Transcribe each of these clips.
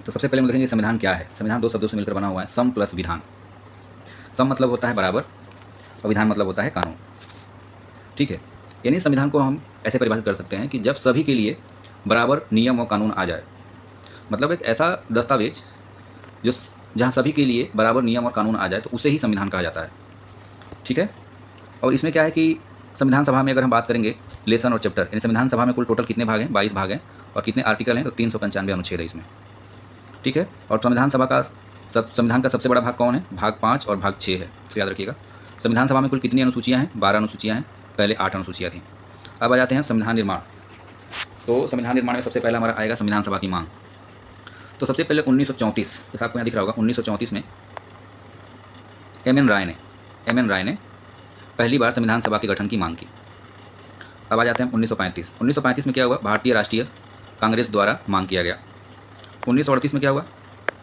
तो सबसे पहले हम देखेंगे संविधान क्या है। संविधान दो शब्दों से मिलकर बना हुआ है, सम प्लस विधान। सम मतलब होता है बराबर और विधान मतलब होता है कानून। ठीक है, यानी संविधान को हम ऐसे परिभाषित कर सकते हैं कि जब सभी के लिए बराबर नियम और कानून आ जाए, मतलब एक ऐसा दस्तावेज जो जहाँ सभी के लिए बराबर नियम और कानून आ जाए तो उसे ही संविधान कहा जाता है। ठीक है, और इसमें क्या है कि संविधान सभा में अगर हम बात करेंगे लेसन और चैप्टर, यानी संविधान सभा में कुल टोटल कितने भाग हैं, 22 भाग हैं, और कितने आर्टिकल हैं, तो 395 अनुच्छेद है इसमें। ठीक है, और संविधान सभा का संविधान का सबसे बड़ा भाग कौन है, भाग 5 और भाग 6 है, तो याद रखिएगा। संविधान सभा में कुल कितनी अनुसूचियाँ हैं, 12 अनुसूचियाँ हैं, पहले 8 अनुसूचियाँ थी। अब आ जाते हैं संविधान निर्माण। तो संविधान निर्माण में सबसे पहला हमारा आएगा संविधान सभा की मांग। तो सबसे पहले 1934, जैसा आपको यहाँ दिख रहा होगा, 1934 में एम एन राय ने पहली बार संविधान सभा के गठन की मांग की। अब आ जाते हैं 1935 में क्या हुआ, भारतीय राष्ट्रीय कांग्रेस द्वारा मांग किया गया। 1938 में क्या हुआ,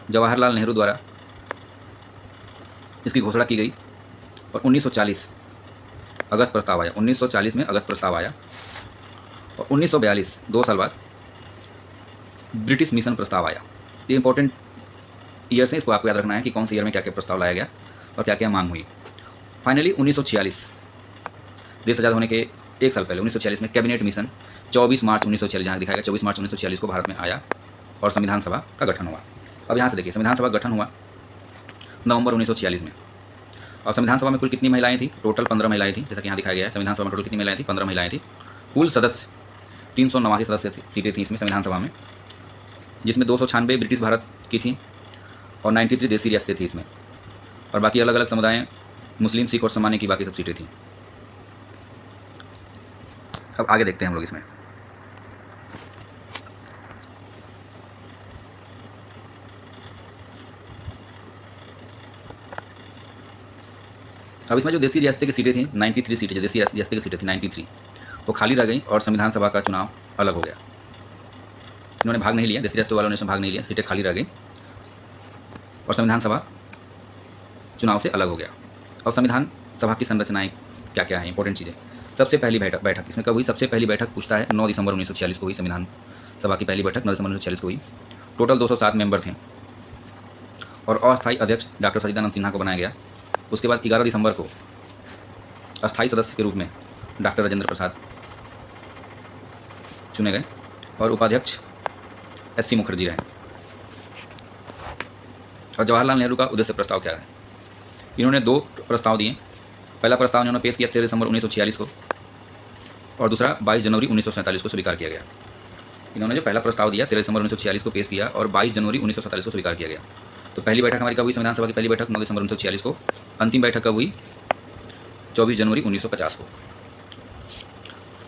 जवाहरलाल नेहरू द्वारा इसकी घोषणा की गई। और 1940 अगस्त प्रस्ताव आया, 1940 में अगस्त प्रस्ताव आया। और 1942 2 साल बाद ब्रिटिश मिशन प्रस्ताव आया। ये इंपॉर्टेंट ईयर्स हैं, इसको आपको याद रखना है कि कौन से ईयर में क्या क्या प्रस्ताव लाया गया और क्या क्या मांग हुई। फाइनली 1946 देश आज़ाद होने के 1 साल पहले 1946 में कैबिनेट मिशन 24 मार्च 1946, जहाँ दिखाएगा 24 मार्च 1946 को भारत में आया और संविधान सभा का गठन हुआ। अब यहाँ से देखिए, संविधान सभा का गठन हुआ नवंबर 1946 में। और संविधान सभा में कुल कितनी महिलाएं थी, टोटल 15 महिलाएं थी, जैसा कि यहाँ दिखाया गया है। संविधान सभा में टोटल कितनी महिलाएं थी, 15 महिलाएं थी। कुल सदस्य 389 सदस्य सीटें थी इसमें संविधान सभा में, जिसमें 296 ब्रिटिश भारत की थी और 93 देसी रियासतें थी इसमें, और बाकी अलग अलग समुदाय, मुस्लिम, सिख और सामान्य की बाकी सब सीटें थी। अब आगे देखते हैं हम लोग इसमें। अब इसमें जो देसी रियासतें की सीटें थी 93 सीटें, जो देसी रियासतें की सीटें थी 93, वो खाली रह गई और संविधान सभा का चुनाव अलग हो गया। इन्होंने भाग नहीं लिया, देसी रियासतों वालों ने भाग नहीं लिया, सीटें खाली रह गई और संविधान सभा चुनाव से अलग हो गया। और संविधान सभा की संरचनाएं क्या क्या है, इंपॉर्टेंट चीज़ें। सबसे पहली बैठक इसमें कब हुई, सबसे पहली बैठक पूछता है 9 दिसंबर 1946 को हुई। संविधान सभा की पहली बैठक 9 दिसंबर 1946 को हुई। टोटल 207 मेंबर थे और अस्थायी अध्यक्ष डॉक्टर सच्चिदानंद सिन्हा को बनाया गया। उसके बाद 11 दिसंबर को अस्थायी सदस्य के रूप में डॉक्टर राजेंद्र प्रसाद चुने गए और उपाध्यक्ष एस.सी. मुखर्जी रहे। और जवाहरलाल नेहरू का उद्देश्य प्रस्ताव क्या है, इन्होंने 2 प्रस्ताव दिए। पहला प्रस्ताव इन्होंने पेश किया 13 दिसंबर 1946 को और दूसरा 22 जनवरी 1947 को स्वीकार किया गया। इन्होंने जो पहला प्रस्ताव दिया 13 दिसंबर 1946 को पेश किया और 22 जनवरी 1947 को स्वीकार किया गया। तो पहली बैठक हमारी कब हुई, संविधान सभा की पहली बैठक 9 दिसंबर 1946 को। अंतिम बैठक कब हुई, 24 जनवरी 1950 को।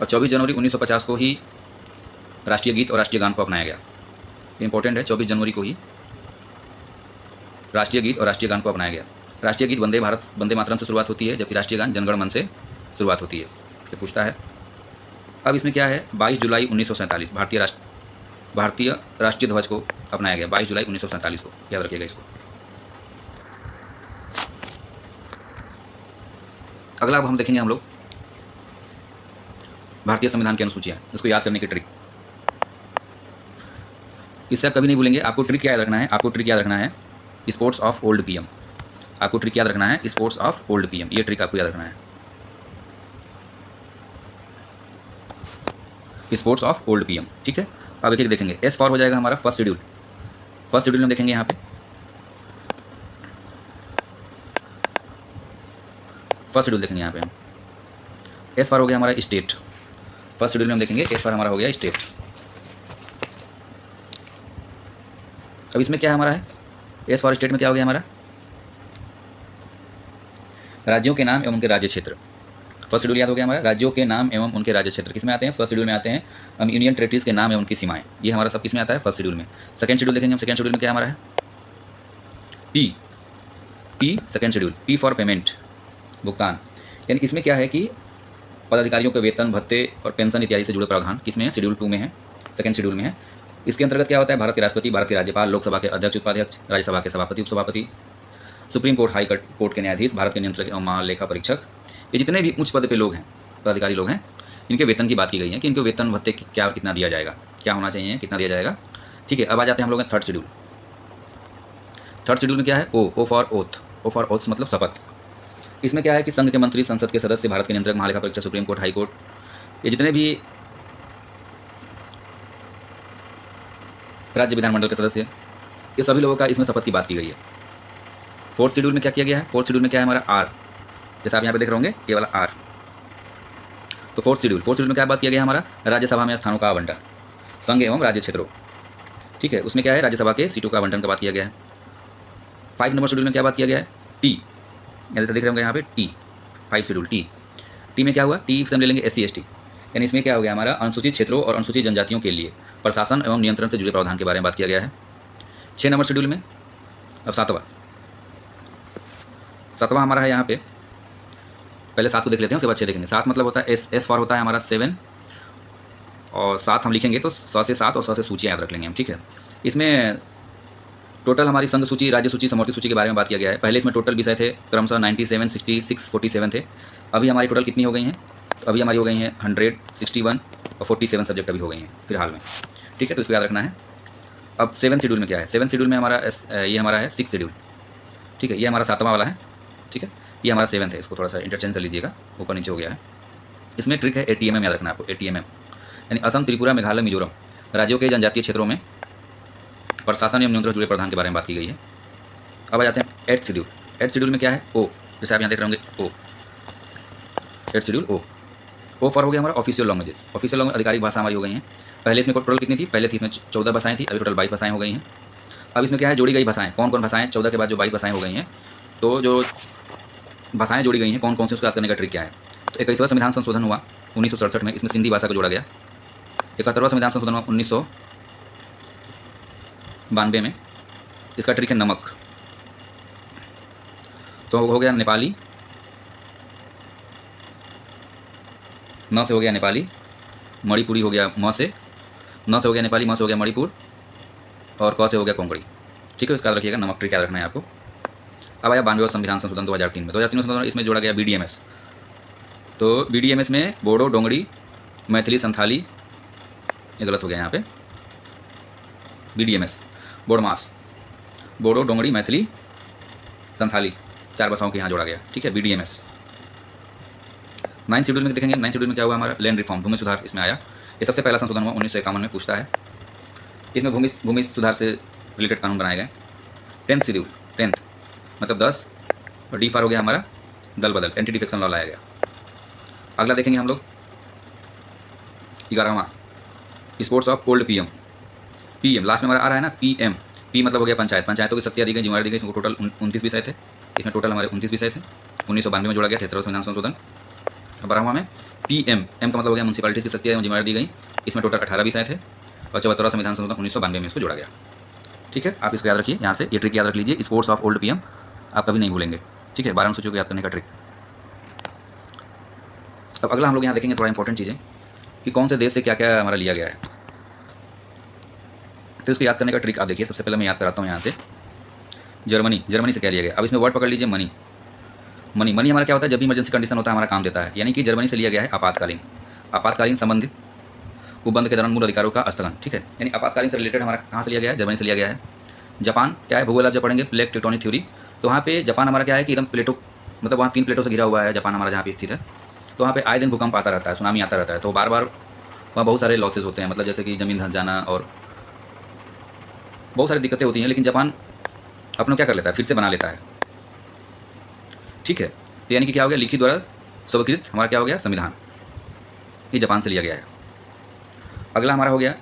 और 24 जनवरी 1950 को ही राष्ट्रीय गीत और राष्ट्रीय गान को अपनाया गया। इंपॉर्टेंट है, 24 जनवरी को ही राष्ट्रीय गीत और राष्ट्रीय गान को अपनाया गया। राष्ट्रीय गीत वंदे मातरम से शुरुआत होती है, जबकि राष्ट्रीय गान जनगण मन से शुरुआत होती है। तो पूछता है अब इसमें क्या है, 22 जुलाई 1947 भारतीय राष्ट्रीय ध्वज को अपनाया गया, 22 जुलाई 1947 को, याद रखिएगा इसको। अगला अब हम देखेंगे हम लोग भारतीय संविधान की अनुसूचियाँ, इसको याद करने की ट्रिक। इससे आप कभी नहीं भूलेंगे। आपको ट्रिक याद रखना है, स्पोर्ट्स ऑफ ओल्ड पीएम। आपको ट्रिक याद रखना है, स्पोर्ट्स ऑफ ओल्ड पीएम, ये ट्रिक आपको याद रखना है, स्पोर्ट्स ऑफ ओल्ड पीएम। ठीक है, अब एक एक देखेंगे। एस फॉर हो जाएगा हमारा फर्स्ट शेड्यूल। फर्स्ट शेड्यूल में देखेंगे यहाँ पे फर्स्ट शेड्यूल देखेंगे यहाँ पे हम। एस फॉर हो गया हमारा स्टेट। फर्स्ट शेड्यूल में हम देखेंगे एस फॉर हमारा हो गया स्टेट। अब इसमें क्या हमारा है, एस फॉर स्टेट में क्या हो गया हमारा, राज्यों के नाम एवं उनके राज्य क्षेत्र। फर्स्ट शेड्यूल याद हो गया हमारा, राज्यों के नाम एवं उनके राज्य क्षेत्र किसमें आते हैं, फर्स्ट शेड्यूल में आते हैं। हम यूनियन टेरिटरीज के नाम एवं उनकी सीमाएं, ये हमारा सब किसमें आता है, फर्स्ट शेड्यूल में। सेकंड शेड्यूल देखेंगे हम, सेकंड शेड्यूल में क्या हमारा है, P second schedule, P for payment, भुगतान। यानी इसमें क्या है कि पदाधिकारियों के वेतन, भत्ते और पेंशन इत्यादि से जुड़े प्रावधान किसमें है, शेड्यूल 2 में है, सेकंड शेड्यूल में है। इसके अंतर्गत क्या होता है, भारत के राष्ट्रपति, भारत के राज्यपाल, लोकसभा के अध्यक्ष, उपाध्यक्ष, राज्यसभा के सभापति, उपसभापति, सुप्रीम कोर्ट, हाई कोर्ट के न्यायाधीश, भारत के नियंत्रक एवं महालेखा परीक्षक, ये जितने भी उच्च पद पे लोग हैं, पदाधिकारी लोग हैं, इनके वेतन की बात की गई है कि इनको वेतन भत्ते क्या कितना दिया जाएगा, क्या होना चाहिए, कितना दिया जाएगा। ठीक है, अब आ जाते हैं हम लोग थर्ड शेड्यूल। थर्ड शेड्यूल में क्या है, O for oath. O for oath मतलब शपथ। इसमें क्या है कि संघ के मंत्री, संसद के सदस्य, भारत के नियंत्रक, महालेखा परीक्षक, सुप्रीम कोर्ट, हाई कोर्ट, ये जितने भी राज्य विधानमंडल के सदस्य, ये सभी लोगों का इसमें शपथ की बात की गई है। फोर्थ शेड्यूल में क्या किया गया है, फोर्थ शेड्यूल में क्या है हमारा आर, जैसे आप यहाँ पे देख रहे होंगे ये वाला आर। तो फोर्थ शेड्यूल में क्या बात किया गया है हमारा, राज्यसभा में स्थानों का आवंटन, संघ एवं राज्य क्षेत्रों, ठीक है, उसमें क्या है राज्यसभा के सीटों का आवंटन का बात किया गया है। 5 नंबर शेड्यूल में क्या बात किया गया है, टी, जैसे देख रहे होंगे यहाँ पे टी, 5 शेड्यूल टी में क्या हुआ, टी से हम ले लेंगे SC ST, यानी इसमें क्या हो गया हमारा, अनुसूचित क्षेत्रों और अनुसूचित जनजातियों के लिए प्रशासन एवं नियंत्रण से जुड़े प्रावधान के बारे में बात किया गया है। 6 नंबर शेड्यूल में अब सातवां हमारा है यहाँ पे, पहले 7 को देख लेते हैं उसके बाद 6 देखेंगे। 7 मतलब होता है एस फॉर होता है हमारा 7, और 7 हम लिखेंगे तो 100 से 7 और 100 से सूची याद रख लेंगे हम, ठीक है। इसमें टोटल हमारी संघ सूची, राज्य सूची, समवर्ती सूची के बारे में बात किया गया है। पहले इसमें टोटल विषय थे क्रमशः 97, 66, 47 थे। अभी हमारी टोटल कितनी हो गई हैं, तो अभी हमारी हो गई हैं 100, 61 और 47 सब्जेक्ट अभी हो गई हैं फिलहाल में, ठीक है, तो इसको याद रखना है। अब 7 शेड्यूल में क्या है, 7 शेड्यूल में हमारा ये हमारा है 6 शेड्यूल, ठीक है, ये हमारा 7वां वाला है, ठीक है, ये हमारा 7th है, इसको थोड़ा सा इंटरचेंज कर लीजिएगा, ऊपर नीचे हो गया है। इसमें ट्रिक है ATMM याद रखना है आपको, ATMM यानी असम, त्रिपुरा, मेघालय, मिजोरम राज्यों के जनजातीय क्षेत्रों में प्रशासन एवं नियंत्रण जुड़े प्रधान के बारे में बात की गई है। अब आ जाते हैं 8th शेड्यूल। 8th शेड्यूल में क्या है, ओ, जैसे आप यहाँ देख रहे होंगे ओ, 8th शेड्यूल ओ फॉर हो गया हमारा ऑफिशियल लैंग्वेजेस। ऑफिशियल लैंग्वेज आधिकारिक भाषा हमारी हो गई हैं। पहले इसमें टोटल कितनी थी, पहले थी इसमें 14 भाषाएं थी, अभी टोटल 22 भाषाएं हो गई हैं। अब इसमें क्या है, जोड़ी गई भाषाएं, कौन कौन भाषाएं, 14 के बाद जो 22 भाषाएं हो गई हैं, तो जो भाषाएं जोड़ी गई हैं कौन कौन सी, उसको याद करने का ट्रिक क्या है। तो 21वां संविधान संशोधन हुआ 1967 में, इसमें सिंधी भाषा को जोड़ा गया। 71वां संविधान संशोधन हुआ 1992 में, इसका ट्रिक है नमक। तो हो गया नेपाली, न से हो गया नेपाली, मणिपुरी हो गया म से, न से हो गया नेपाली, म से हो गया मणिपुर, और क से हो गया कोंकणी, ठीक है, इसका याद रखिएगा, नमक ट्रिक याद रखना है आपको। अब आया 92वां संविधान संशोधन 2003 में। 2003 में संशोधन, इसमें जोड़ा गया BDMS। तो BDMS में बोडो, डोंगरी, मैथिली, संथाली, ये गलत हो गया यहाँ पे, BDMS बोडमास, बोडो, डोंगरी, मैथिली, संथाली, 4 भाषाओं के यहाँ जोड़ा गया, ठीक है, BDMS। 9 शेड्यूल में देखेंगे, 9 शेड्यूल में क्या हुआ हमारा, लैंड रिफॉर्म, भूमि सुधार इसमें आया। ये सबसे पहला संशोधन हुआ 1951 में, पूछता है इसमें भूमि सुधार से रिलेटेड कानून बनाए गए। 10th शेड्यूल, 10th मतलब 10, और D फॉर हो गया हमारा दल बदल, एंटी डिफेक्शन लॉ लाया गया। अगला देखेंगे हम लोग 11वां, sports of old PM, last में हमारा आ रहा है ना PM, P मतलब हो गया पंचायत, पंचायतों की शक्तियाँ दी गई, जिम्मेदारी दी गई। इसमें टोटल 29 विषय थे, इसमें टोटल हमारे 29 विषय थे। 1992 में जोड़ा गया 73वां संविधान संशोधन। 12वां में PM का मतलब हो गया म्यूनसिपालिटीज़ की शक्तियाँ एवं जिम्मेदारी दी गई, इसमें टोटल 18 विषय थे। और 74वां संविधान संशोधन 1992 में इसको जोड़ा गया, ठीक है, आप इसको याद रखिए, यहाँ से ये ट्रिक याद रख लीजिए, स्पोर्ट्स ऑफ ओल्ड PM आप कभी नहीं भूलेंगे, ठीक है, 12 सूचियों को याद करने का ट्रिक। अब अगला हम लोग यहाँ देखेंगे थोड़ा इंपॉर्टेंट चीज़ें कि कौन से देश से क्या क्या हमारा लिया गया है, तो इसको याद करने का ट्रिक आप देखिए। सबसे पहले मैं याद कराता हूँ यहाँ से जर्मनी से क्या लिया गया। अब इसमें वर्ड पकड़ लीजिए, मनी हमारा क्या होता है, जब भी इमरजेंसी कंडीशन होता है हमारा काम देता है, यानी कि जर्मनी से लिया गया है आपातकालीन संबंधित उपबंध के दौरान मूल अधिकारों का स्थगन, ठीक है, यानी आपातकालीन से रिलेटेड हमारा कहाँ से लिया गया है, जर्मनी से लिया गया है। जापान क्या है, भूगोल आप जब पढ़ेंगे प्लेट टेक्टोनिक थ्योरी, तो वहाँ पे जापान हमारा क्या है कि एकदम प्लेटों, मतलब वहाँ 3 प्लेटों से घिरा हुआ है जापान हमारा जहाँ पे स्थित है। तो वहाँ पे आए दिन भूकंप आता रहता है, सुनामी आता रहता है, तो बार बार वहाँ बहुत सारे लॉसेस होते हैं, मतलब जैसे कि ज़मीन धंस जाना और बहुत सारी दिक्कतें होती हैं। लेकिन जापान अपना क्या कर लेता है, फिर से बना लेता है, ठीक है। तो यानी कि क्या हो गया, लिखित द्वारा स्वीकृत हमारा क्या हो गया, संविधान, ये जापान से लिया गया है। अगला हमारा हो गया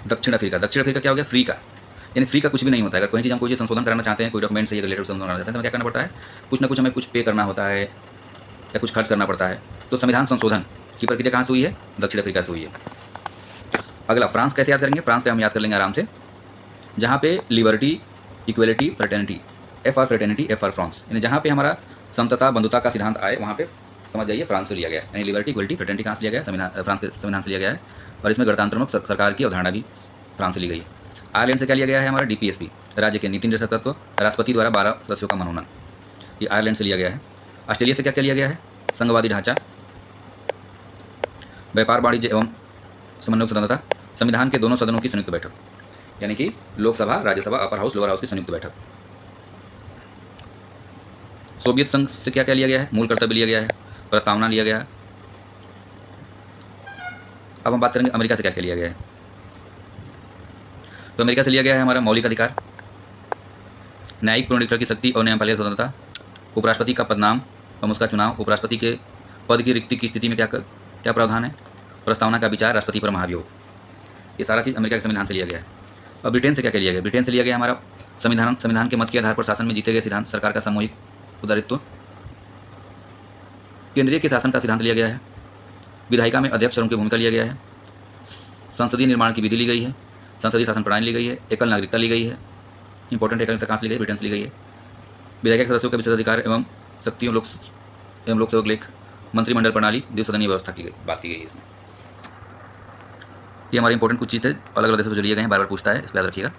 दक्षिण अफ्रीका क्या हो गया, फ्री का, यानी फ्री का कुछ भी नहीं होता है। अगर कोई चीज़ हम कोई संशोधन कराना चाहते हैं, कोई डॉक्यूमेंट से रिलेटेड संशोधन कराना चाहते हैं, तो क्या करना पड़ता है, कुछ ना कुछ हमें कुछ पे करना होता है या कुछ खर्च करना पड़ता है। तो संविधान संशोधन की प्रक्रिया कहाँ से हुई है, दक्षिण अफ्रीका से हुई है। अगला फ्रांस, कैसे याद करेंगे, फ्रांस से हम याद कर लेंगे आराम से, जहाँ पे liberty, equality, fraternity, F for fraternity, F for France, यानी जहाँ पे हमारा समता बंधुता का सिद्धांत आए, वहाँ पे समझ जाइए फ्रांस से लिया गया है। यानी लिबर्टी, इक्वलिटी, फ्रेटर्निटी कहाँ से लिया गया है, संविधान, फ्रांस के संविधान से लिया गया है। और इसमें गणतंत्रात्मक सरकार की अवधारणा भी फ्रांस से ली गई है। आयरलैंड से क्या लिया गया है, हमारा DPSP, राज्य के नीति निर्देशक तत्व, राष्ट्रपति द्वारा 12 सदस्यों का मनोनयन, ये आयरलैंड से लिया गया है। ऑस्ट्रेलिया से क्या क्या लिया गया है, संघवादी ढांचा, व्यापार, वाणिज्य एवं समन्वय स्वतंत्रता, संविधान के दोनों सदनों की संयुक्त बैठक, यानी कि Lok Sabha, Rajya Sabha, upper house, lower house की संयुक्त बैठक। सोवियत संघ से क्या क्या लिया गया है? मूल कर्तव्य लिया गया है, प्रस्तावना लिया गया है। अब हम बात करेंगे अमेरिका से क्या क्या लिया गया है। तो अमेरिका से लिया गया है हमारा मौलिक अधिकार, न्यायिक पुनरीक्षण की शक्ति और न्यायपालिका स्वतंत्रता, उपराष्ट्रपति का पदनाम एवं उसका चुनाव, उपराष्ट्रपति के पद की रिक्ति की स्थिति में क्या प्रावधान है, प्रस्तावना का विचार, राष्ट्रपति पर महाभियोग। ये सारा चीज़ अमेरिका के संविधान से लिया गया है। अब ब्रिटेन से क्या क्या लिया गया? ब्रिटेन से लिया गया हमारा संविधान के मत के आधार पर शासन में जीते गए सिद्धांत, सरकार का सामूहिक उदारित्व, केंद्रीय के शासन का सिद्धांत लिया गया है, विधायिका में अध्यक्ष और उनकी भूमिका लिया गया है, संसदीय निर्माण की विधि ली गई है, संसदीय शासन प्रणाली ली गई है, एकल नागरिकता ली गई है। इंपॉर्टेंट एकल नागरिकता कहाँ से ली गई? ब्रिटेन से ली गई है। विधायिका के सदस्यों के विशेषाधिकार एवं शक्तियों एवं लोक सेवक लेख, मंत्रिमंडल प्रणाली, द्विसदनीय व्यवस्था की बात की गई है इसमें। ये हमारे इंपॉर्टेंट कुछ चीज़ है, अलग अलग देशों से जो लिए गए हैं, बार बार पूछता है, इसको याद रखिएगा।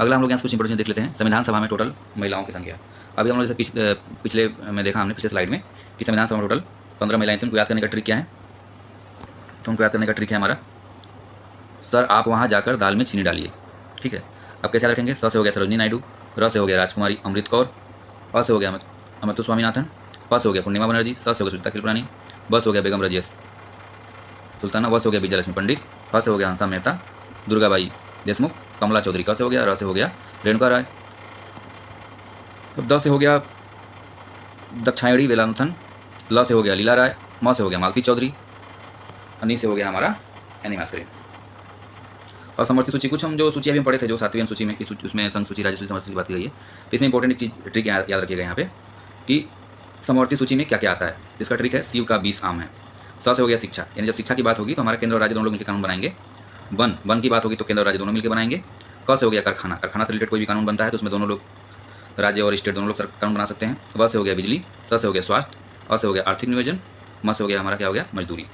अगला हम लोग यहाँ से कुछ इंपॉर्टेंट देख लेते हैं। संविधान सभा में टोटल महिलाओं की संख्या। अभी हम लोग जैसे पिछले में देखा हमने पिछले स्लाइड में कि संविधान सभा में टोटल 15 महिलाएं थी। उनको याद करने का ट्रिक क्या है? तो उनको याद करने का ट्रिक है हमारा, सर आप वहाँ जाकर दाल में चीनी डालिए। ठीक है, अब कैसे याद रखेंगे? स से हो गया सरोजनी नायडू, र से हो गया राजकुमारी अमृत कौर, अ से हो गया अमितु स्वामीनाथन, प से हो गया पूर्णिमा बनर्जी, स से हो गया सुचिता कृपलानी, ब से हो गया बेगम रजिया सुल्ताना, व से हो गया विजयलक्ष्मी पंडित, ह से हो गया हंसा मेहता, दुर्गाबाई देशमुख, कमला चौधरी, क से हो गया, र से हो गया रेणुका राय, द से हो गया दक्षायणी वेलानुथन, ल से हो गया लीला राय, म से हो गया मालती चौधरी, अनि से हो गया हमारा एनी मास्करी। और समवर्ती सूची, कुछ हम जो सूची अभी हम पढ़े थे, जो 7वीं सूची में उसमें संघ सूची, राज्य सूची, समवर्ती सूची बात की गई है। तो इसमें इंपॉर्टेंट एक चीज़ ट्रिक याद रखिएगा यहाँ पे कि समवर्ती सूची में क्या क्या आता है। इसका ट्रिक है शिव का 20 आम है। स से हो गया शिक्षा, यानी जब शिक्षा की बात होगी तो हमारे केंद्र और राज्य दोनों लोग मिलकर कानून बनाएंगे। वन की बात होगी तो केंद्र और राज्य दोनों मिलकर बनाएंगे। क से हो गया कारखाना से रिलेटेड कोई भी कानून बनता है तो उसमें दोनों लोग, राज्य और स्टेट दोनों लोग कानून बना सकते हैं। व से हो गया बिजली, स से हो गया स्वास्थ्य, अ से हो गया आर्थिक नियोजन, म से हो गया हमारा क्या हो गया मजदूरी।